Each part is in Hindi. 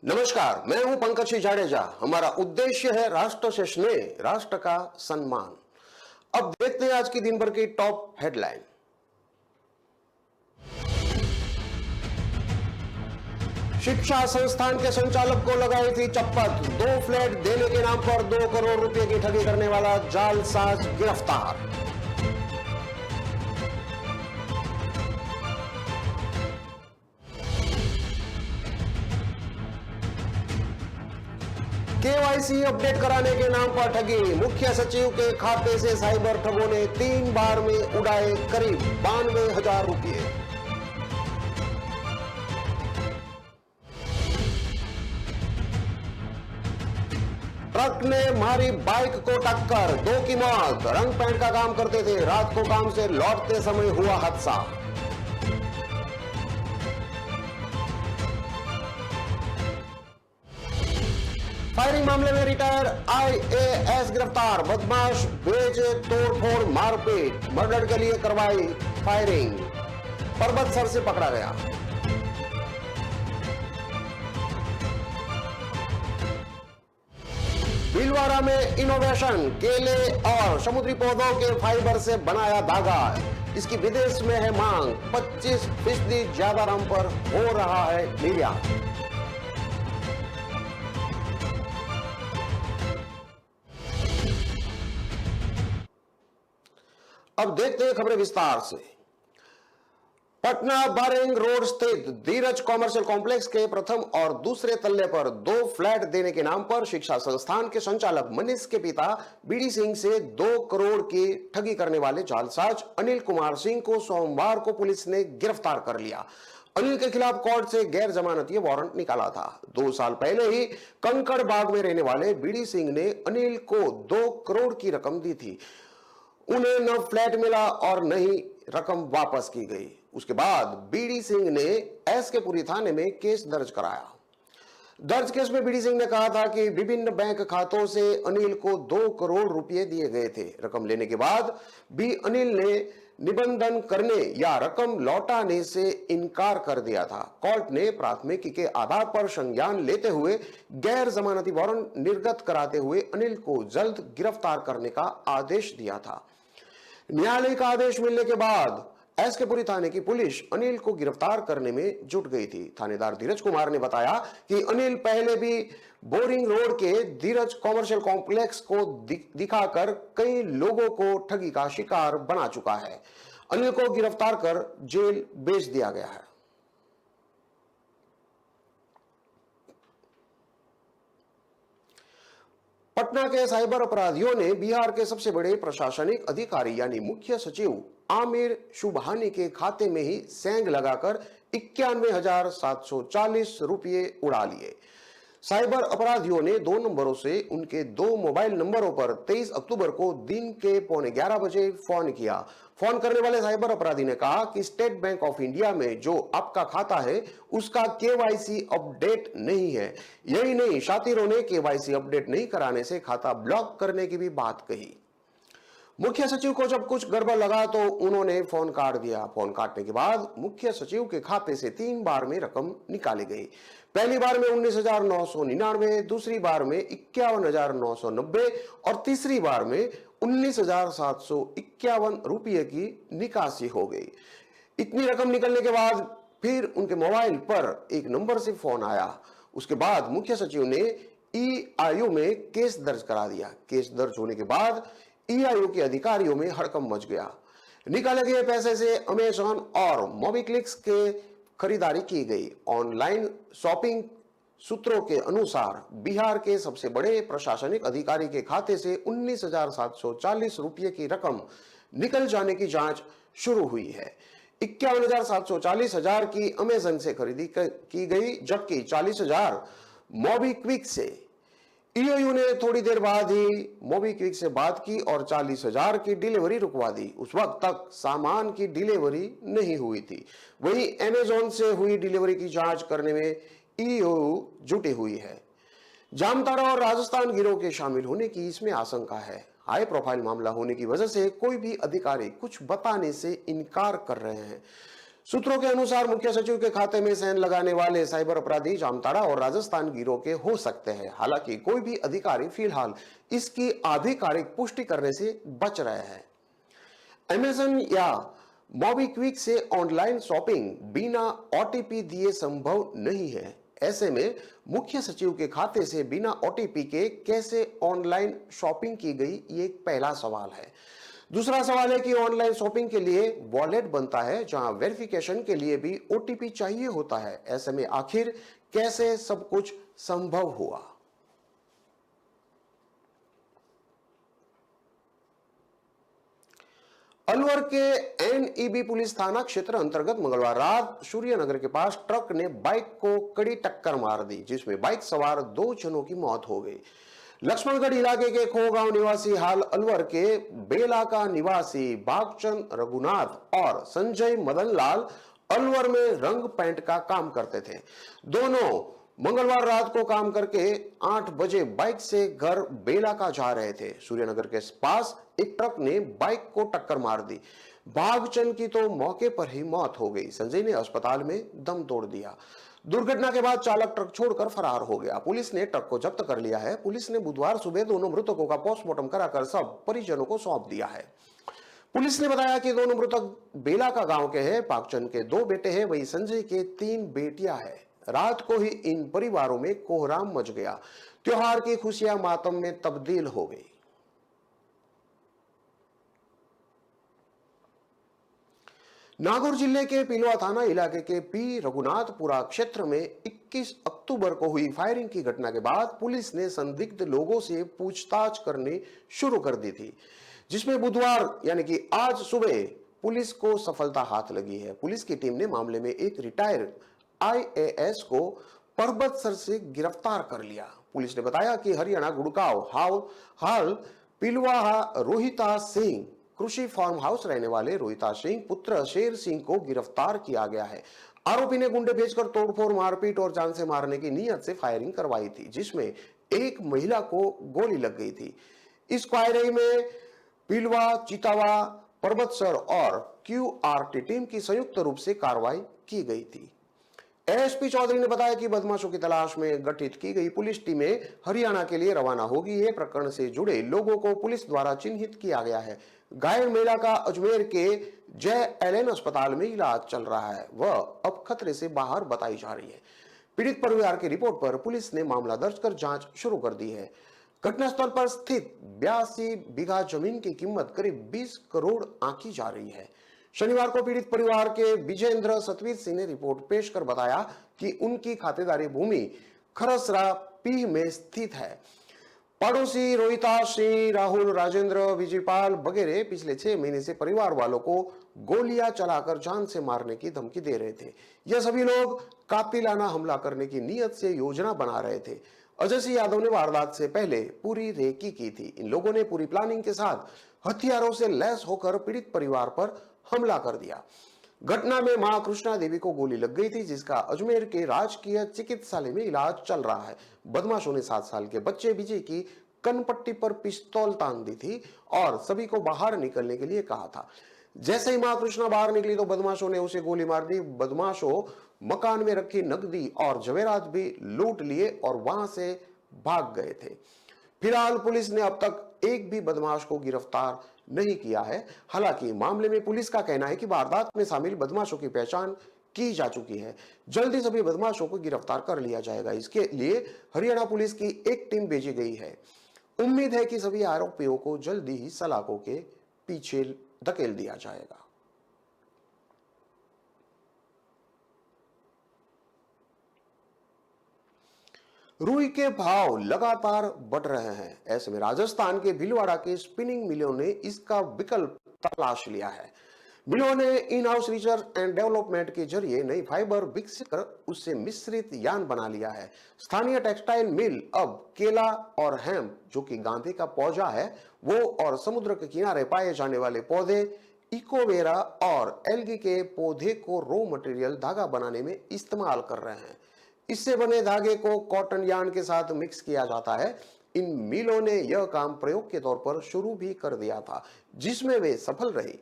नमस्कार, मैं हूं पंकज सिंह जाडेजा। हमारा उद्देश्य है राष्ट्र से स्नेह, राष्ट्र का सम्मान। अब देखते हैं आज की दिन भर की टॉप हेडलाइन। शिक्षा संस्थान के संचालक को लगाई थी चप्पट। 2 फ्लैट देने के नाम पर 2 करोड़ रुपए की ठगी करने वाला जालसाज गिरफ्तार। केवाईसी अपडेट कराने के नाम पर ठगी। मुख्य सचिव के खाते से साइबर ठगों ने 3 बार में उड़ाए करीब 92,000 रुपए। ट्रक ने मारी बाइक को टक्कर, 2 की मौत। रंग पेंट का काम करते थे, रात को काम से लौटते समय हुआ हादसा। फायरिंग मामले में रिटायर्ड आईएएस गिरफ्तार। बदमाश बेचे तोड़फोड़ मारपीट, मर्डर के लिए करवाई फायरिंग। पर्वत सर से पकड़ा गया। भीलवाड़ा में इनोवेशन, केले और समुद्री पौधों के फाइबर से बनाया धागा। इसकी विदेश में है मांग। 25% ज्यादा दाम पर हो रहा है निर्यात। अब देखते हैं खबरें विस्तार से। पटना बारिंग रोड स्थित धीरज कॉमर्शियल कॉम्प्लेक्स के प्रथम और दूसरे तल्ले पर 2 फ्लैट देने के नाम पर शिक्षा संस्थान के संचालक मनीष के पिता बीडी सिंह से 2 करोड़ की ठगी करने वाले जालसाज अनिल कुमार सिंह को सोमवार को पुलिस ने गिरफ्तार कर लिया। अनिल के खिलाफ कोर्ट से गैर जमानती वारंट निकाला था। 2 साल पहले ही कंकड़ बाग में रहने वाले बीडी सिंह ने अनिल को 2 करोड़ की रकम दी थी। उन्हें न फ्लैट मिला और न ही रकम वापस की गई। उसके बाद बीडी सिंह ने एसकेपुरी थाने में केस दर्ज कराया। दर्ज केस में बीडी सिंह ने कहा था कि विभिन्न बैंक खातों से अनिल को 2 करोड़ रुपए दिए गए थे। रकम लेने के बाद भी अनिल ने निबंधन करने या रकम लौटाने से इनकार कर दिया था। कोर्ट ने प्राथमिकी के आधार पर संज्ञान लेते हुए गैर जमानती वारंट निर्गत कराते हुए अनिल को जल्द गिरफ्तार करने का आदेश दिया था। न्यायालय का आदेश मिलने के बाद एसकेपुरी थाने की पुलिस अनिल को गिरफ्तार करने में जुट गई थी। थानेदार धीरज कुमार ने बताया कि अनिल पहले भी बोरिंग रोड के धीरज कॉमर्शियल कॉम्प्लेक्स को दिखाकर कई लोगों को ठगी का शिकार बना चुका है। अनिल को गिरफ्तार कर जेल भेज दिया गया है। पटना के साइबर अपराधियों ने बिहार के सबसे बड़े प्रशासनिक अधिकारी यानी मुख्य सचिव आमिर सुबहानी के खाते में ही सेंध लगाकर 91,740 रुपये उड़ा लिए। साइबर अपराधियों ने 2 नंबरों से उनके 2 मोबाइल नंबरों पर 23 अक्टूबर को दिन के 11:15 बजे फोन किया। फोन करने वाले साइबर अपराधी ने कहा कि स्टेट बैंक ऑफ इंडिया में जो आपका खाता है उसका केवाईसी अपडेट नहीं है। यही नहीं, शातिरों ने केवाईसी अपडेट नहीं कराने से खाता ब्लॉक करने की भी बात कही। मुख्य सचिव को जब कुछ गड़बड़ लगा तो उन्होंने फोन काट दिया। फोन काटने के बाद मुख्य सचिव के खाते से 3 बार में रकम निकाली गई। पहली बार में 19,999, दूसरी बार में 51,990 और तीसरी बार में 19,751 रुपये की निकासी हो गई। इतनी रकम निकलने के बाद फिर उनके मोबाइल पर एक नंबर से फोन आया। उसके बाद मुख्य सचिव ने ईआईयू में केस दर्ज करा दिया। केस दर्ज होने के बाद ईआईयू के अधिकारियों में हड़कंप मच गया। निकाले गए पैसे से अमेज़न और मोबीक्लिक्स के खरीदारी की गई। ऑनलाइन शॉपिंग सूत्रों के अनुसार बिहार के सबसे बड़े प्रशासनिक अधिकारी के खाते से 19,740 रुपये की रकम निकल जाने की जांच शुरू हुई है। 51,740 की अमेज़न से खरीदी की गई, जबकि 40,000 मोबीक्विक से। ईआईयू ने थोड़ी देर बाद ही मोबीक्विक से बात की और 40,000 की डिलीवरी रुकवा दी। उस वक्त तक सामान की डिलीवरी नहीं हुई थी। वहीं अमेज़न से हुई डिलीवरी की जांच करने में ईआईयू जुटी हुई है। जामताड़ा और राजस्थान गिरोह के शामिल होने की इसमें आशंका है। हाई प्रोफाइल मामला होने की वजह से कोई भी अधिकारी कुछ बताने से इनकार कर रहे हैं। सूत्रों के अनुसार मुख्य सचिव के खाते में सेंध लगाने वाले साइबर अपराधी जामताड़ा और राजस्थान गिरोह के हो सकते हैं। हालांकि कोई भी अधिकारी फिलहाल इसकी आधिकारिक पुष्टि करने से बच रहे हैं। अमेज़न या मोबीक्विक से ऑनलाइन शॉपिंग बिना ओटीपी दिए संभव नहीं है। ऐसे में मुख्य सचिव के खाते से बिना ओटीपी के कैसे ऑनलाइन शॉपिंग की गई, ये एक पहला सवाल है। दूसरा सवाल है कि ऑनलाइन शॉपिंग के लिए वॉलेट बनता है, जहां वेरिफिकेशन के लिए भी ओटीपी चाहिए होता है। ऐसे में आखिर कैसे सब कुछ संभव हुआ? अलवर के एनईबी पुलिस थाना क्षेत्र अंतर्गत मंगलवार रात सूर्यनगर के पास ट्रक ने बाइक को कड़ी टक्कर मार दी, जिसमें बाइक सवार 2 जनों की मौत हो गई। लक्ष्मणगढ़ इलाके के खोगांव निवासी हाल अलवर के बेला का निवासी भागचंद रघुनाथ और संजय मदन लाल अलवर में रंग पेंट का काम करते थे। दोनों मंगलवार रात को काम करके 8 बजे बाइक से घर बेला का जा रहे थे। सूर्यनगर के पास एक ट्रक ने बाइक को टक्कर मार दी। भागचंद की तो मौके पर ही मौत हो गई। संजय ने अस्पताल में दम तोड़ दिया। दुर्घटना के बाद चालक ट्रक छोड़कर फरार हो गया। पुलिस ने ट्रक को जब्त कर लिया है। पुलिस ने बुधवार सुबह दोनों मृतकों का पोस्टमार्टम कराकर सब परिजनों को सौंप दिया है। पुलिस ने बताया कि दोनों मृतक बेला का गांव के हैं। भागचंद के 2 बेटे हैं, वही संजय के 3 बेटियां हैं। रात को ही इन परिवारों में कोहराम मच गया। त्योहार की खुशियां मातम में तब्दील हो गई। नागौर जिले के पिलवा थाना इलाके के पी रघुनाथपुरा क्षेत्र में 21 अक्टूबर को हुई फायरिंग की घटना के बाद पुलिस ने संदिग्ध लोगों से पूछताछ करनी शुरू कर दी थी, जिसमें बुधवार यानी कि आज सुबह पुलिस को सफलता हाथ लगी है। पुलिस की टीम ने मामले में एक रिटायर्ड आईएएस को परबतसर से गिरफ्तार कर लिया। पुलिस ने बताया कि हरियाणा गुड़गांव हाल पिलवाहा रोहिता सिंह कृषि फार्म हाउस रहने वाले रोहिता सिंह पुत्र शेर सिंह को गिरफ्तार किया गया है। आरोपी ने गुंडे भेजकर तोड़फोड़, मारपीट और जान से मारने की नीयत से फायरिंग करवाई थी, जिसमें एक महिला को गोली लग गई थी। इस फायरिंग में पिलवा, चितावा, परबतसर और क्यूआरटी टीम की संयुक्त रूप से कार्रवाई की गई थी। एएसपी चौधरी ने बताया कि बदमाशों की तलाश में गठित की गई पुलिस टीमें हरियाणा के लिए रवाना होगी। ये प्रकरण से जुड़े लोगों को पुलिस द्वारा चिन्हित किया गया है। घायल महिला का अजमेर के जय एलएन अस्पताल में इलाज चल रहा है। वह अब खतरे से बाहर बताई जा रही है। पीड़ित परिवार की रिपोर्ट पर पुलिस ने मामला दर्ज कर जांच शुरू कर दी है। घटनास्थल पर स्थित 82 बीघा जमीन की कीमत करीब 20 करोड़ आंकी जा रही है। शनिवार को पीड़ित परिवार के विजेंद्र सतवीर सिंह ने रिपोर्ट पेश कर बताया कि उनकी खातेदारी भूमि खरसरा पीह में स्थित है। पड़ोसी रोहिता सिंह, राहुल, राजेंद्र, विजयपाल वगैरह पिछले 6 महीने से परिवार वालों को गोलियां चलाकर जान से मारने की धमकी दे रहे थे। यह सभी लोग कातिलाना हमला करने की नीयत से योजना बना रहे थे। अजय सिंह यादव ने वारदात से पहले पूरी रेकी की थी। इन लोगों ने पूरी प्लानिंग के साथ हथियारों से लैस होकर पीड़ित परिवार पर हमला कर दिया। घटना में मां कृष्णा देवी को गोली लग गई थी, जिसका अजमेर के राजकीय चिकित्सालय में इलाज चल रहा है। बदमाशों ने 7 साल के बच्चे विजय की कनपट्टी पर पिस्तौल तान दी थी और सभी को बाहर निकलने के लिए कहा था। जैसे ही मां कृष्णा बाहर निकली तो बदमाशों ने उसे गोली मार दी। बदमाशों मकान में रखी नकदी और जवेरात भी लूट लिए और वहां से भाग गए थे। फिलहाल पुलिस ने अब तक एक भी बदमाश को गिरफ्तार नहीं किया है। हालांकि मामले में पुलिस का कहना है कि वारदात में शामिल बदमाशों की पहचान की जा चुकी है। जल्दी सभी बदमाशों को गिरफ्तार कर लिया जाएगा। इसके लिए हरियाणा पुलिस की एक टीम भेजी गई है। उम्मीद है कि सभी आरोपियों को जल्दी ही सलाखों के पीछे धकेल दिया जाएगा। रुई के भाव लगातार बढ़ रहे हैं। ऐसे में राजस्थान के भीलवाड़ा के स्पिनिंग मिलों ने इसका विकल्प तलाश लिया है। मिलों ने in house research and development के जरिए नई फाइबर विकसित कर उससे मिश्रित यान बना लिया है। स्थानीय टेक्सटाइल मिल अब केला और हेम्प, जो कि गांधे का पौधा है, वो और समुद्र के किनारे पाए जाने वाले पौधे इकोवेरा और एल्गी के पौधे को रॉ मटेरियल धागा बनाने में इस्तेमाल कर रहे हैं। इससे बने धागे को कॉटन यार्न के साथ मिक्स किया जाता है। इन मिलों ने यह काम प्रयोग के तौर पर शुरू भी कर दिया था, जिसमें वे सफल रही।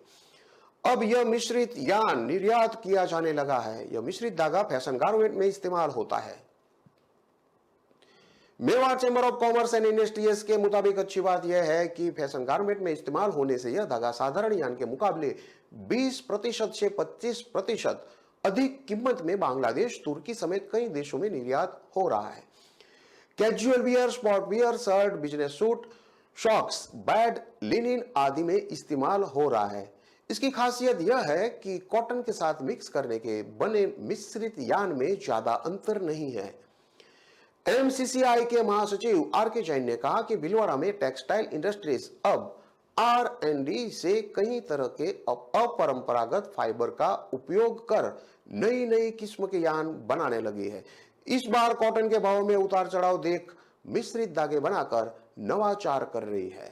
अब यह मिश्रित यान निर्यात किया जाने लगा है। यह मिश्रित धागा फैशन गारमेंट में इस्तेमाल होता है। Mewar chamber of commerce and industries के मुताबिक अच्छी बात यह है कि फैशन गारमेंट में इस्तेमाल होने से यह धागा साधारण यान के मुकाबले 20% से 25% अधिक कीमत में बांग्लादेश, तुर्की समेत कई देशों में निर्यात हो रहा है। Casual wear, sport wear, shirt, business suit, socks, bed, linen आदि में इस्तेमाल हो रहा है। इसकी खासियत यह है कि कॉटन के साथ मिक्स करने के बने मिश्रित यान में ज्यादा अंतर नहीं है। एमसीसीआई के महासचिव आर.के. जैन ने कहा कि भीलवाड़ा में टेक्सटाइल इंडस्ट्रीज अब R&D से कई तरह के अपरंपरागत फाइबर का उपयोग कर नई नई किस्म के यान बनाने लगी है। इस बार कॉटन के भाव में उतार चढ़ाव देख मिश्रित धागे बनाकर नवाचार कर रही है।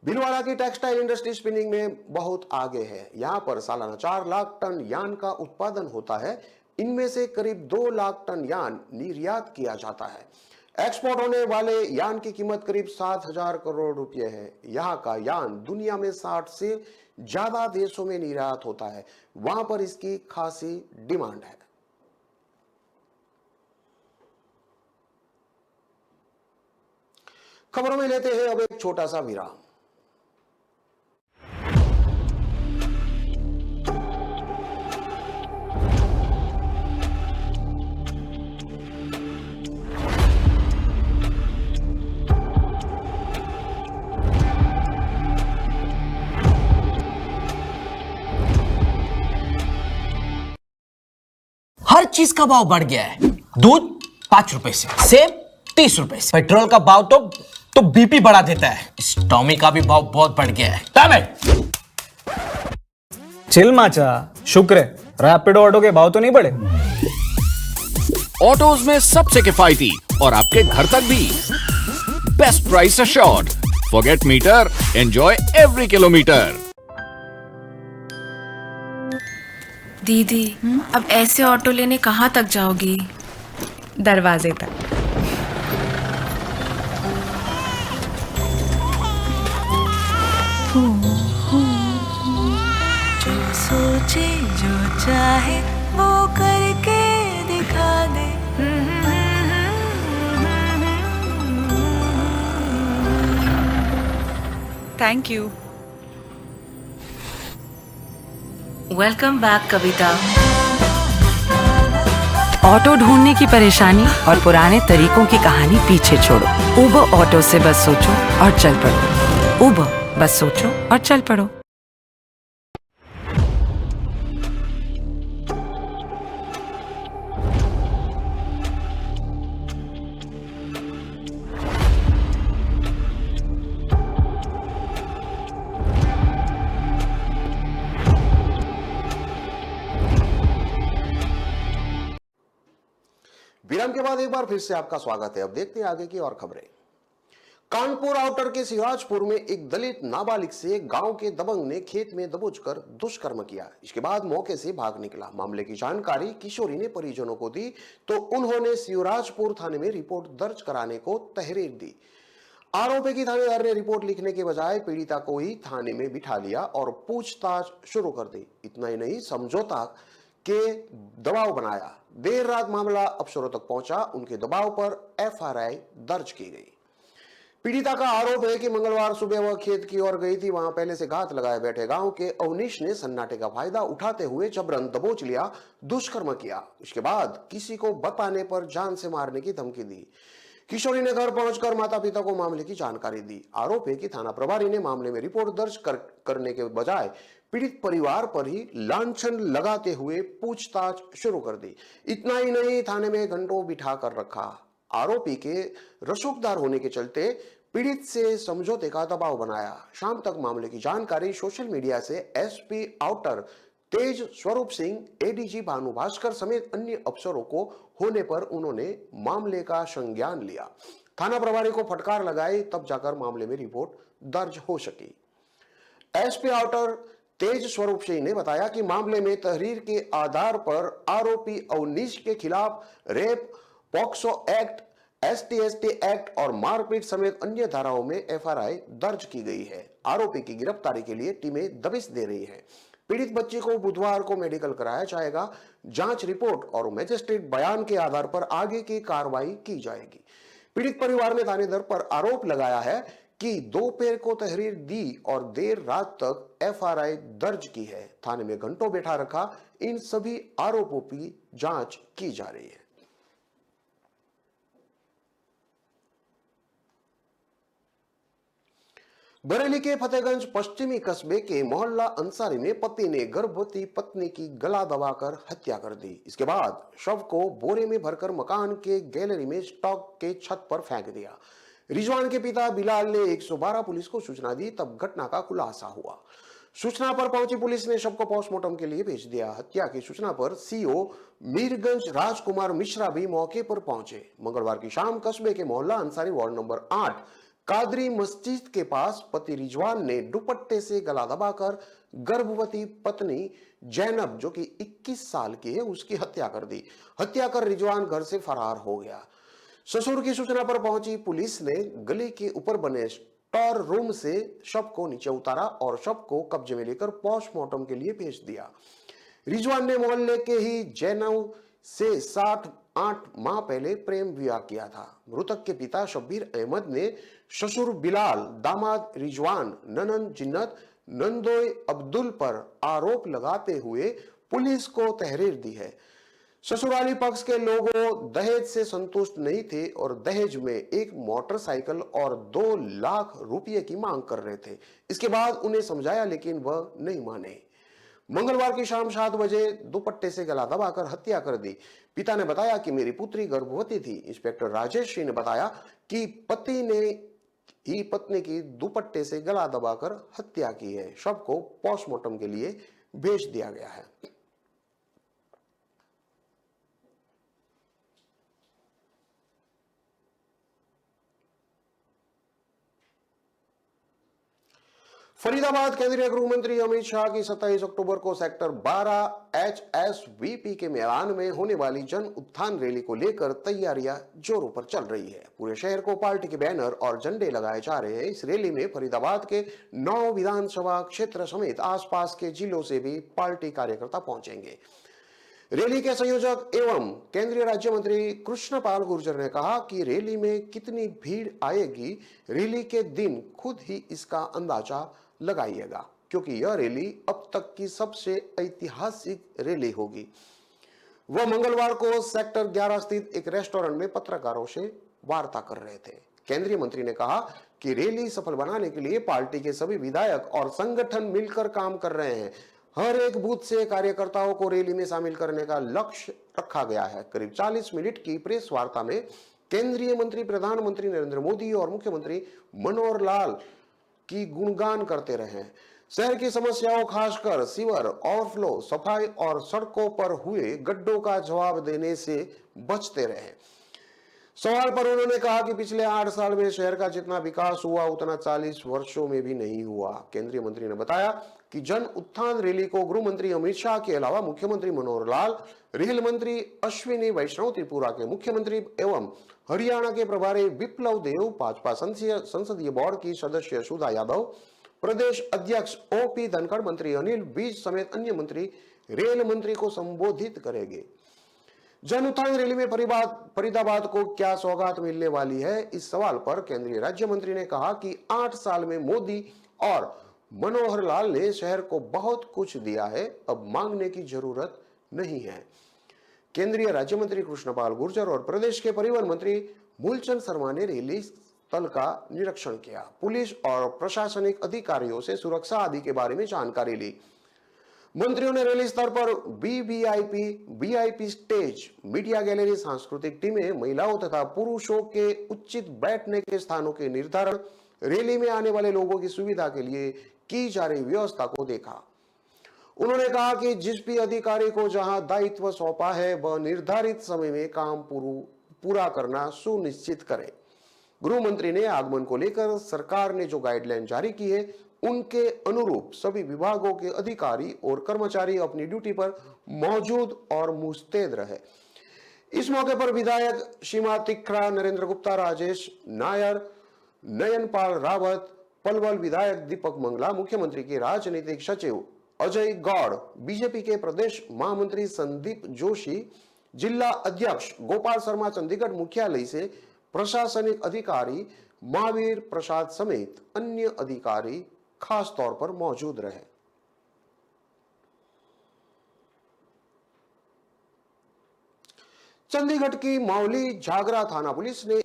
भीलवाड़ा की टेक्सटाइल इंडस्ट्री स्पिनिंग में बहुत आगे है। यहाँ पर सालाना 4 लाख टन यान का उत्पादन होता है। इनमें से करीब 2 लाख टन यान निर्यात किया जाता है। एक्सपोर्ट होने वाले यान की कीमत करीब 7,000 करोड़ रुपए है। यहाँ का यान दुनिया में 60 से ज्यादा देशों में निर्यात होता है। वहां पर इसकी खासी डिमांड है। खबरों में लेते हैं अब एक छोटा सा विराम। हर चीज का भाव बढ़ गया है। दूध 5 रुपए से, सेब 30 रुपए से, पेट्रोल का भाव तो बीपी बढ़ा देता है। इस टॉमी का भी भाव बहुत बढ़ गया है। चिल माचा, शुक्र है रैपिडो ऑटो के भाव तो नहीं बढ़े। ऑटोज में सबसे किफायती और आपके घर तक भी best price assured. Forget meter, enjoy every kilometre. दीदी अब ऐसे ऑटो लेने कहाँ तक जाओगी? दरवाजे तक। जो सोचे जो चाहे वो करके दिखा दे। Thank you. Welcome back Kavita. Auto ढूंढने की परेशानी और पुराने तरीकों की कहानी पीछे छोड़ो। उबर ऑटो से बस सोचो और चल पड़ो। उबर, बस सोचो और चल पड़ो। विराम के बाद एक बार फिर से आपका स्वागत है। अब देखते हैं आगे की और खबरें। कानपुर आउटर के सिराजपुर में एक दलित नाबालिग से गांव के दबंग ने खेत में दबोचकर दुष्कर्म किया। इसके बाद मौके से भाग निकला। मामले की जानकारी किशोरी ने परिजनों को दी तो उन्होंने सिराजपुर थाने में रिपोर्ट दर्ज कराने को तहरीर दी। आरोपी की थानेदार ने रिपोर्ट लिखने के बजाय पीड़िता को ही थाने में बिठा लिया और पूछताछ शुरू कर दी। इतना ही नहीं, समझौता के दबाव बनाया। देर रात मामला अफसरों तक पहुंचा। उनके दबाव पर एफआईआर दर्ज की गई। पीड़िता का आरोप है कि मंगलवार सुबह वह खेत की ओर गई थी। वहां पहले से घात लगाए बैठे गांव के अवनीश ने सन्नाटे का फायदा उठाते हुए जबरन दबोच लिया, दुष्कर्म किया। इसके बाद किसी को बताने पर जान से मारने की धमकी दी। किशोरी ने घर पहुंचकर माता पिता को मामले की जानकारी दी। आरोप है कि थाना प्रभारी ने मामले में रिपोर्ट दर्ज करने के बजाय पीड़ित परिवार पर ही लांछन लगाते हुए पूछताछ शुरू कर दी। इतना ही नहीं, थाने में घंटों बिठा कर रखा। आरोपी के रसूखदार होने के चलते पीड़ित से समझौते का दबाव बनाया। शाम तक मामले की जानकारी सोशल मीडिया से एसपी आउटर तेज स्वरूप सिंह, एडीजी भानु भास्कर समेत अन्य अफसरों को होने पर उन्होंने मामले का संज्ञान लिया। थाना प्रभारी को फटकार लगाई, तब जाकर मामले में रिपोर्ट दर्ज हो सकी। एसपी आउटर तेज स्वरूप सिंह ने बताया कि मामले में तहरीर के आधार पर आरोपी अवनीश के खिलाफ रेप, पॉक्सो एक्ट, एसटी/एसटी एक्ट और मारपीट समेत अन्य धाराओं में एफआईआर दर्ज की गई है। आरोपी की गिरफ्तारी के लिए टीमें दबिश दे रही हैं। पीड़ित बच्ची को बुधवार को मेडिकल कराया जाएगा। जांच रिपोर्ट और मजिस्ट्रेट बयान के आधार पर आगे की कार्रवाई की जाएगी। पीड़ित परिवार ने थानेदार पर आरोप लगाया है कि दोपहर को तहरीर दी और देर रात तक एफआईआर दर्ज की है। थाने में घंटों बैठा रखा। इन सभी आरोपों की जांच की जा रही है। बरेली के फतेहगंज पश्चिमी कस्बे के मोहल्ला अंसारी में पति ने गर्भवती पत्नी की गला दबाकर हत्या कर दी। इसके बाद शव को बोरे में भरकर मकान के गैलरी में स्टॉक के छत पर फेंक दिया। रिजवान के पिता बिलाल ने 112 पुलिस को सूचना दी, तब घटना का खुलासा हुआ। सूचना पर पहुंची पुलिस ने शव को पोस्टमार्टम के लिए भेज दिया। हत्या की सूचना पर सीओ मीरगंज राजकुमार मिश्रा भी मौके पर पहुंचे। मंगलवार की शाम कस्बे के मोहल्ला अंसारी वार्ड नंबर 8 कादरी मस्जिद के पास पति रिजवान ने दुपट्टे से गला दबाकर गर्भवती पत्नी जैनब, जो कि 21 साल की है, उसकी हत्या कर दी। हत्या कर रिजवान घर से फरार हो गया। ससुर की सूचना पर पहुंची पुलिस ने गली के ऊपर बने स्टोर रूम से शव को नीचे उतारा और शव को कब्जे में लेकर पोस्टमार्टम के लिए भेज दिया। रिजवान ने मोहल्ले के ही जैनब से 7-8 माह पहले प्रेम विवाह किया था। मृतक के पिता शब्बीर अहमद ने ससुर बिलाल, दामाद रिजवान, ननंद जिन्नत, नंदोय अब्दुल पर आरोप लगाते हुए पुलिस को तहरीर दी है। ससुराली पक्ष के लोगों दहेज से संतुष्ट नहीं थे और दहेज में एक मोटरसाइकिल और 2 लाख रुपए की मांग कर रहे थे। इसके बाद उन्हें समझाया लेकिन वह नहीं माने। मंगलवार की शाम 7 बजे दुपट्टे से गला दबाकर हत्या कर दी। पिता ने बताया कि मेरी पुत्री गर्भवती थी। इंस्पेक्टर राजेश सिंह ने बताया कि पति ने ही पत्नी की दुपट्टे से गला दबाकर हत्या की है। शव को पोस्टमार्टम के लिए भेज दिया गया है। फरीदाबाद केंद्रीय गृह मंत्री अमित शाह की 27 अक्टूबर को सेक्टर 12 HSVP के मैदान में होने वाली जन उत्थान रैली को लेकर तैयारियां जोरों पर चल रही है। पूरे शहर को पार्टी के बैनर और झंडे लगाए जा रहे हैं। इस रैली में फरीदाबाद के 9 विधानसभा क्षेत्र समेत आसपास के जिलों से भी पार्टी कार्यकर्ता पहुंचेंगे। रैली के संयोजक एवं केंद्रीय राज्य मंत्री कृष्णपाल गुर्जर ने कहा कि रैली में कितनी भीड़ आएगी, रैली के दिन खुद ही इसका अंदाजा लगाइएगा, क्योंकि यह रैली अब तक की सबसे ऐतिहासिक रैली होगी। वह मंगलवार को सेक्टर 11 स्थित एक रेस्टोरेंट में पत्रकारों से वार्ता कर रहे थे। केंद्रीय मंत्री ने कहा कि रैली सफल बनाने के लिए पार्टी के सभी विधायक और संगठन मिलकर काम कर रहे हैं। हर एक बूथ से कार्यकर्ताओं को रैली में शामिल करने का लक्ष्य रखा गया है। करीब 40 मिनट की प्रेस वार्ता में केंद्रीय मंत्री प्रधानमंत्री नरेंद्र मोदी और मुख्यमंत्री मनोहर लाल की गुणगान करते रहे। शहर की समस्याओं, खासकर सीवर ओवरफ्लो, सफाई और सड़कों पर हुए गड्ढों का जवाब देने से बचते रहे। सवाल पर उन्होंने कहा कि पिछले 8 साल में शहर का जितना विकास हुआ उतना 40 वर्षों में भी नहीं हुआ। केंद्रीय मंत्री ने बताया कि जन उत्थान रैली को गृह मंत्री अमित शाह के अलावा मुख्यमंत्री मनोहर लाल, रेल मंत्री अश्विनी वैष्णव, त्रिपुरा के मुख्यमंत्री एवं हरियाणा के प्रभारी विप्लव देव, भाजपा संसदीय बोर्ड की सदस्य सुधा यादव, प्रदेश अध्यक्ष OP धनखड़, मंत्री अनिल विज समेत अन्य मंत्री रेल मंत्री को संबोधित करेंगे। जन उत्थान रैली में फरीदाबाद को क्या सौगात मिलने वाली है, इस सवाल पर केंद्रीय राज्य मंत्री ने कहा कि 8 साल में मोदी और मनोहर लाल ने शहर को बहुत कुछ दिया है, अब मांगने की जरूरत नहीं है। केंद्रीय राज्य मंत्री कृष्णपाल गुर्जर और प्रदेश के परिवहन मंत्री मूलचंद शर्मा ने रैली स्थल का निरीक्षण किया। पुलिस और प्रशासनिक अधिकारियों से सुरक्षा आदि के बारे में जानकारी ली। मंत्रियों ने रैली स्थल पर VIP स्टेज, मीडिया गैलरी, सांस्कृतिक टीमें, महिलाओं तथा पुरुषों के उचित बैठने के स्थानों के निर्धारण, रैली में आने वाले लोगों की सुविधा के लिए की जा रही व्यवस्था को देखा। उन्होंने कहा कि जिस भी अधिकारी को जहां दायित्व सौंपा है वह निर्धारित समय में काम पूरा करना सुनिश्चित करे। गृह मंत्री ने आगमन को लेकर सरकार ने जो गाइडलाइन जारी की है उनके अनुरूप सभी विभागों के अधिकारी और कर्मचारी अपनी ड्यूटी पर मौजूद और मुस्तैद रहे। इस मौके पर विधायक सीमा तिखरा, नरेंद्र गुप्ता, राजेश नायर, नयनपाल रावत, पलवल विधायक दीपक मंगला, मुख्यमंत्री के राजनीतिक सचिव अजय गौड़, बीजेपी के प्रदेश महामंत्री संदीप जोशी, जिला अध्यक्ष गोपाल शर्मा, चंडीगढ़ मुख्यालय से प्रशासनिक अधिकारी महावीर प्रसाद समेत अन्य अधिकारी खास तौर पर मौजूद रहे। चंडीगढ़ की मौली झागरा थाना पुलिस ने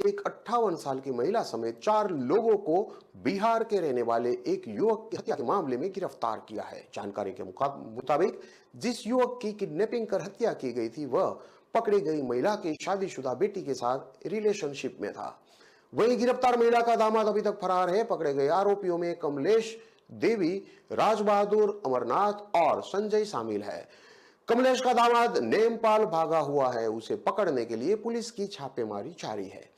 एक 58 साल की महिला समेत 4 लोगों को बिहार के रहने वाले एक युवक की हत्या के मामले में गिरफ्तार किया है। जानकारी के मुताबिक जिस युवक की किडनैपिंग कर हत्या की गई थी वह पकड़ी गई महिला की शादीशुदा बेटी के साथ रिलेशनशिप में था। वहीं गिरफ्तार महिला का दामाद अभी तक फरार है। पकड़े गए आरोपियों में कमलेश देवी, राज बहादुर, अमरनाथ और संजय शामिल है। कमलेश का दामाद नेमपाल भागा हुआ है। उसे पकड़ने के लिए पुलिस की छापेमारी जारी है।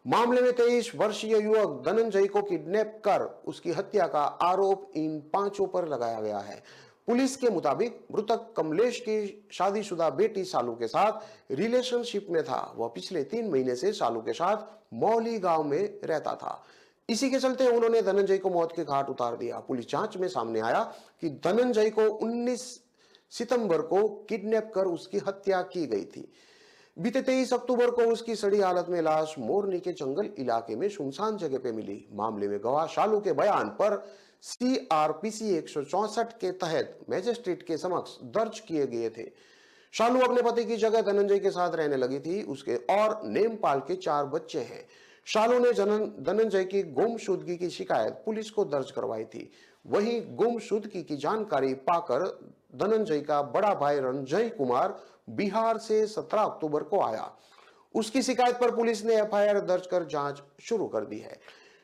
मामले में 23 वर्षीय युवक धनंजय को किडनैप कर उसकी हत्या का आरोप इन 5 पर लगाया गया है। पुलिस के मुताबिक मृतक कमलेश की शादीशुदा बेटी शालू के साथ रिलेशनशिप में था। वह पिछले 3 महीने से शालू के साथ मौली गांव में रहता था। इसी के चलते उन्होंने धनंजय को मौत के घाट उतार दिया। पुलिस जांच में सामने आया कि धनंजय को 19 सितंबर को किडनैप कर उसकी हत्या की गई थी। बीते 23 अक्टूबर को उसकी सड़ी हालत में लाश मोरनी के जंगल इलाके में सुनसान जगह पे मिली। मामले में गवाह शालू के बयान पर CRPC 164 के तहत मजिस्ट्रेट के समक्ष दर्ज किए गए थे। शालू अपने पति की जगह धनंजय के साथ रहने लगी थी। उसके और नेमपाल के 4 बच्चे हैं। शालू ने धनंजय की गुमशुदगी की शिकायत पुलिस को दर्ज करवाई थी। वहीं गुमशुदगी की जानकारी पाकर धनंजय का बड़ा भाई रंजय कुमार बिहार से 17 अक्टूबर को आया। उसकी शिकायत पर पुलिस ने FIR दर्ज कर जांच शुरू कर दी है।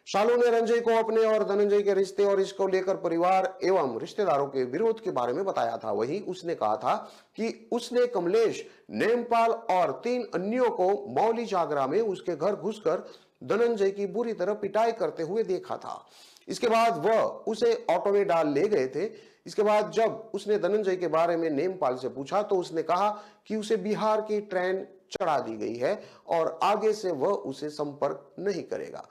शालू ने रंजय को अपने और धनंजय के रिश्ते और इसको लेकर परिवार एवं रिश्तेदारों के विरोध के बारे में बताया था। वहीं उसने कहा था कि उसने कमलेश, नेमपाल और 3 अन्यों को मौली जागरा में उसके घर घुसकर धनंजय की बुरी तरह पिटाई करते हुए देखा था। इसके बाद वह उसे ऑटो में डाल ले गए थे। इसके बाद जब उसने धनंजय के बारे में नेमपाल से पूछा तो उसने कहा कि उसे बिहार की ट्रेन चढ़ा दी गई है और आगे से वह उसे संपर्क नहीं करेगा।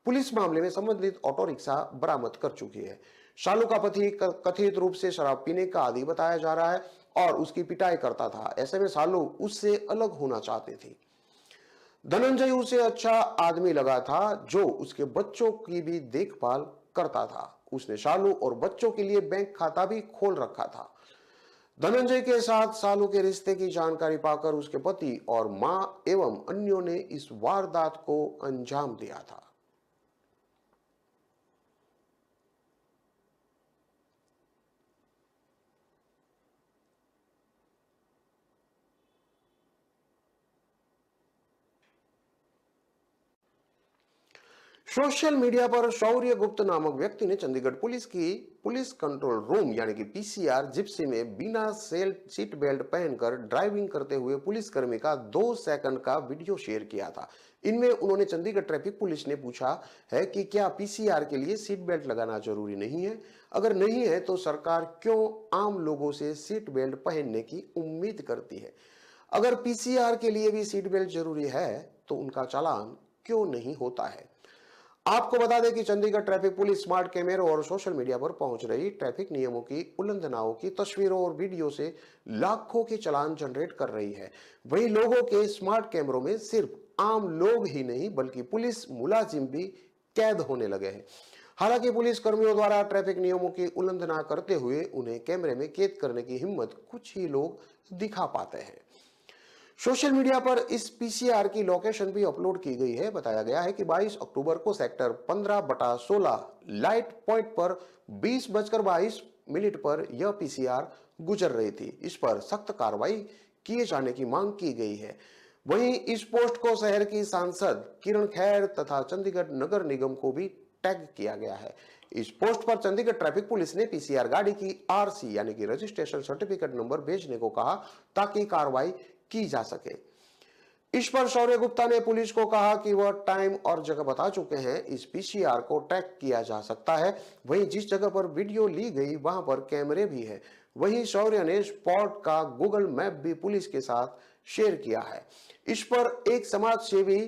पुलिस मामले में संबंधित ऑटो रिक्शा बरामद कर चुकी है। शालू का पति कथित रूप से शराब पीने का आदी बताया जा रहा है और उसकी पिटाई करता था। ऐसे में शालू उससे अलग होना चाहती थी। धनंजय उसे अच्छा आदमी लगा था जो उसके बच्चों की भी देखभाल करता था। उसने शालू और बच्चों के लिए बैंक खाता भी खोल रखा था। धनंजय के साथ शालू के रिश्ते की जानकारी पाकर उसके पति और मां एवं अन्यों ने इस वारदात को अंजाम दिया था। सोशल मीडिया पर शौर्य गुप्त नामक व्यक्ति ने चंडीगढ़ पुलिस की पुलिस कंट्रोल रूम यानी कि PCR जिप्सी में बिना सीट बेल्ट पहनकर ड्राइविंग करते हुए पुलिसकर्मी का 2 सेकंड का वीडियो शेयर किया था। इनमें उन्होंने चंडीगढ़ ट्रैफिक पुलिस ने पूछा है कि क्या PCR के लिए सीट बेल्ट लगाना जरूरी नहीं है? अगर नहीं है तो सरकार क्यों आम लोगों से सीट बेल्ट पहनने की उम्मीद करती है? अगर PCR के लिए भी सीट बेल्ट जरूरी है तो उनका चालान क्यों नहीं होता है? आपको बता दें कि चंडीगढ़ ट्रैफिक पुलिस स्मार्ट कैमरों और सोशल मीडिया पर पहुंच रही ट्रैफिक नियमों की उल्लंघनाओं की तस्वीरों और वीडियो से लाखों के चालान जनरेट कर रही है। वहीं लोगों के स्मार्ट कैमरों में सिर्फ आम लोग ही नहीं बल्कि पुलिस मुलाजिम भी कैद होने लगे हैं। हालांकि पुलिस कर्मियों द्वारा ट्रैफिक नियमों की उल्लंघना करते हुए उन्हें कैमरे में कैद करने की हिम्मत कुछ ही लोग दिखा पाते हैं। सोशल मीडिया पर इस PCR की लोकेशन भी अपलोड की गई है। बताया गया है कि 22 अक्टूबर को सेक्टर 15/16 लाइट पॉइंट पर 20:22 पर यह PCR गुजर रही थी। इस पर सख्त कार्रवाई किए जाने की मांग की गई है। वहीं इस पोस्ट को शहर की सांसद किरण खैर तथा चंडीगढ़ नगर निगम को भी टैग किया गया है। इस पोस्ट पर चंडीगढ़ ट्रैफिक पुलिस ने PCR गाड़ी की RC यानी कि रजिस्ट्रेशन सर्टिफिकेट नंबर भेजने को कहा ताकि कार्रवाई की जा सके। इस पर शौर्य गुप्ता ने पुलिस को कहा कि वह टाइम और जगह बता चुके हैं। इस PCR को ट्रैक किया जा सकता है। वहीं जिस जगह पर वीडियो ली गई वहां पर कैमरे भी है। वहीं शौर्य ने स्पॉट का गूगल मैप भी पुलिस के साथ शेयर किया है। इस पर एक समाज सेवी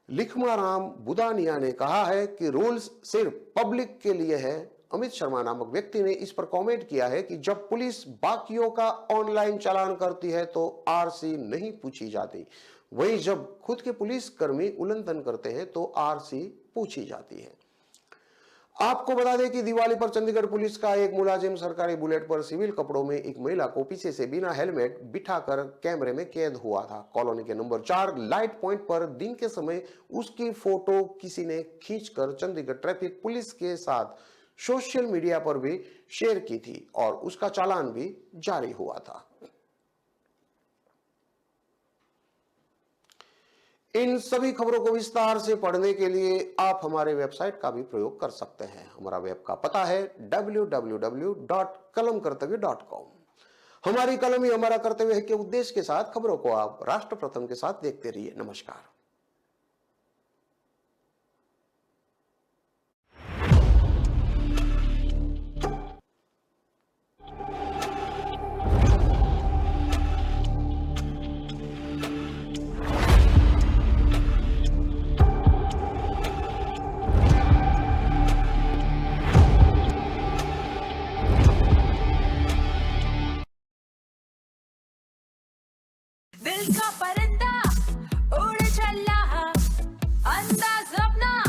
लिखमाराम बुदानिया ने कहा है कि रूल्स सिर्फ पब्लिक के लिए है अमित शर्मा नामक व्यक्ति ने इस पर कमेंट किया है कि जब पुलिस बाकियों का ऑनलाइन चालान करती है तो आरसी नहीं पूछी जाती, वहीं जब खुद के पुलिस कर्मी उल्लंघन करते हैं तो आरसी पूछी जाती है। आपको बता दें कि दिवाली पर चंडीगढ़ पुलिस का एक मुलाजिम सरकारी बुलेट पर सिविल कपड़ों में एक महिला को पीछे से बिना हेलमेट बिठाकर कैमरे में कैद हुआ था। कॉलोनी के नंबर 4 लाइट पॉइंट पर दिन के समय उसकी फोटो किसी ने खींचकर चंडीगढ़ ट्रैफिक पुलिस के साथ सोशल मीडिया पर भी शेयर की थी और उसका चालान भी जारी हुआ था। इन सभी खबरों को विस्तार से पढ़ने के लिए आप हमारे वेबसाइट का भी प्रयोग कर सकते हैं। हमारा वेब का पता है www.kalamkartavya.com। हमारी कलम ही हमारा कर्तव्य है के उद्देश्य के साथ खबरों को आप राष्ट्र प्रथम के साथ देखते रहिए। नमस्कार। दिल का पर